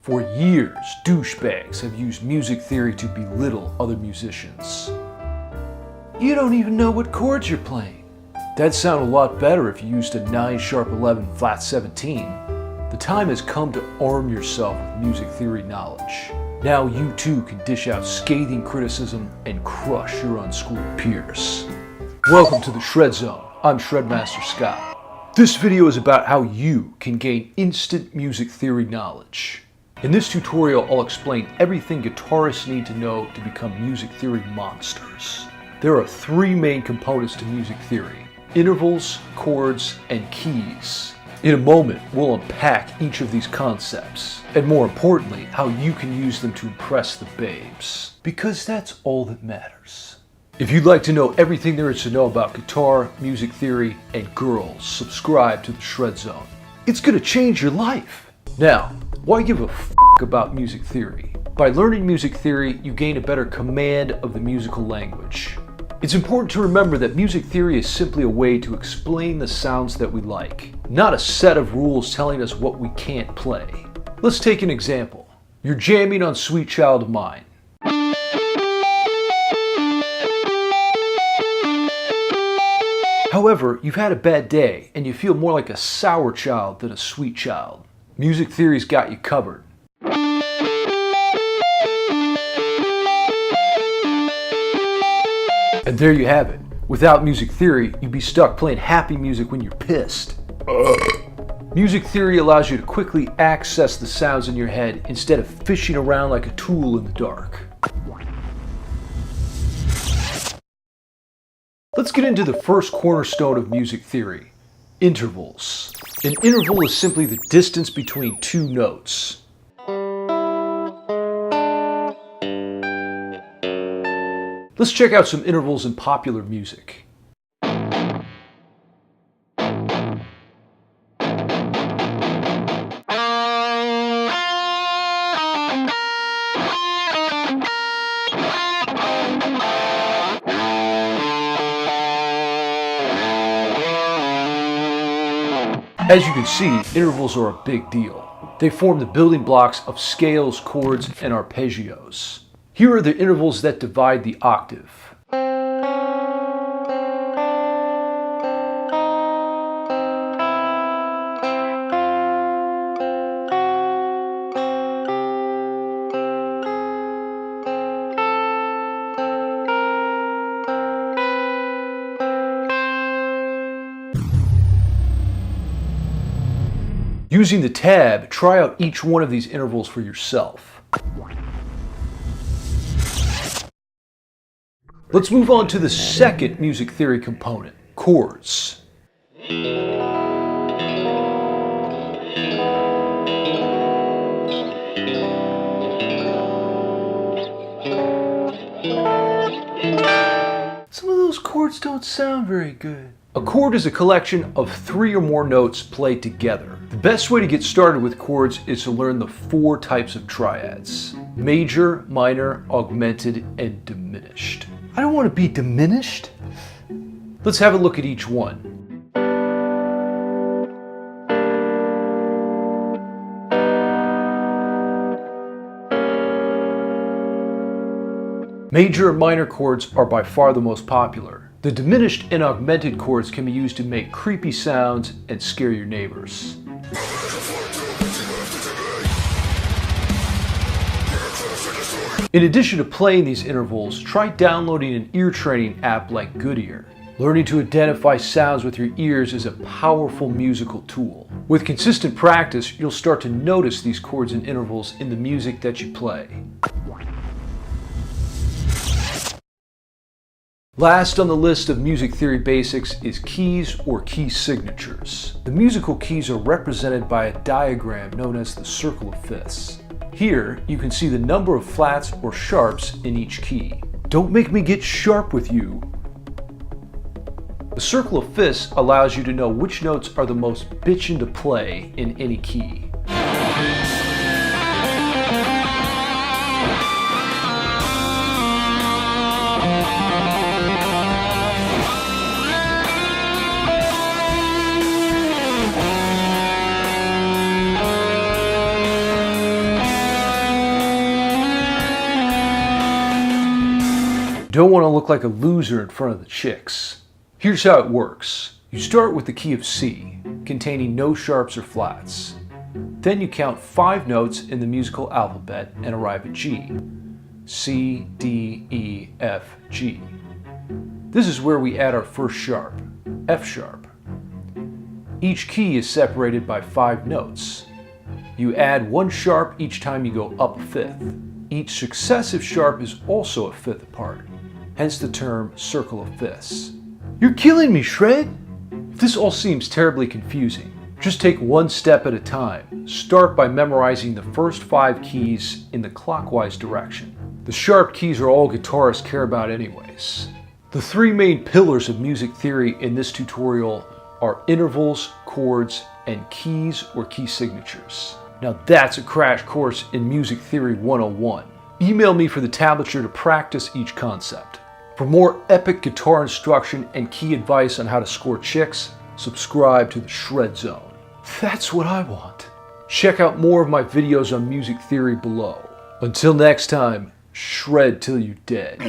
For years, douchebags have used music theory to belittle other musicians. You don't even know what chords you're playing. That'd sound a lot better if you used a 9 sharp 11 flat 17. The time has come to arm yourself with music theory knowledge. Now you too can dish out scathing criticism and crush your unschooled peers. Welcome to the Shred Zone. I'm Shredmaster Scott. This video is about how you can gain instant music theory knowledge. In this tutorial, I'll explain everything guitarists need to know to become music theory monsters. There are 3 main components to music theory: intervals, chords, and keys. In a moment, we'll unpack each of these concepts, and more importantly, how you can use them to impress the babes. Because that's all that matters. If you'd like to know everything there is to know about guitar, music theory, and girls, subscribe to the Shred Zone. It's gonna change your life. Now, why give a f*** about music theory? By learning music theory, you gain a better command of the musical language. It's important to remember that music theory is simply a way to explain the sounds that we like, not a set of rules telling us what we can't play. Let's take an example. You're jamming on Sweet Child of Mine. However, you've had a bad day and you feel more like a sour child than a sweet child. Music theory's got you covered. And there you have it. Without music theory, you'd be stuck playing happy music when you're pissed. Music theory allows you to quickly access the sounds in your head instead of fishing around like a tool in the dark. Let's get into the first cornerstone of music theory: intervals. An interval is simply the distance between 2 notes. Let's check out some intervals in popular music. As you can see, intervals are a big deal. They form the building blocks of scales, chords, and arpeggios. Here are the intervals that divide the octave. Using the tab, try out each one of these intervals for yourself. Let's move on to the second music theory component: chords. Some of those chords don't sound very good. A chord is a collection of 3 or more notes played together. The best way to get started with chords is to learn the 4 types of triads: major, minor, augmented, and diminished. I don't want to be diminished. Let's have a look at each one. Major and minor chords are by far the most popular. The diminished and augmented chords can be used to make creepy sounds and scare your neighbors. In addition to playing these intervals, try downloading an ear training app like Guitarists. Learning to identify sounds with your ears is a powerful musical tool. With consistent practice, you'll start to notice these chords and intervals in the music that you play. Last on the list of music theory basics is keys or key signatures. The musical keys are represented by a diagram known as the circle of fifths. Here, you can see the number of flats or sharps in each key. Don't make me get sharp with you. The circle of fifths allows you to know which notes are the most bitchin' to play in any key. don't want to look like a loser in front of the chicks. Here's how it works. You start with the key of C, containing no sharps or flats. Then you count 5 notes in the musical alphabet and arrive at G. C, D, E, F, G. This is where we add our first sharp, F sharp. Each key is separated by 5 notes. You add 1 sharp each time you go up a fifth. Each successive sharp is also a fifth apart, hence the term circle of fifths. You're killing me, Shred! If this all seems terribly confusing, just take one step at a time. Start by memorizing the first 5 keys in the clockwise direction. The sharp keys are all guitarists care about anyways. The 3 main pillars of music theory in this tutorial are intervals, chords, and keys or key signatures. Now that's a crash course in Music Theory 101. Email me for the tablature to practice each concept. For more epic guitar instruction and key advice on how to score chicks, subscribe to the Shred Zone. That's what I want. Check out more of my videos on music theory below. Until next time, shred till you're dead.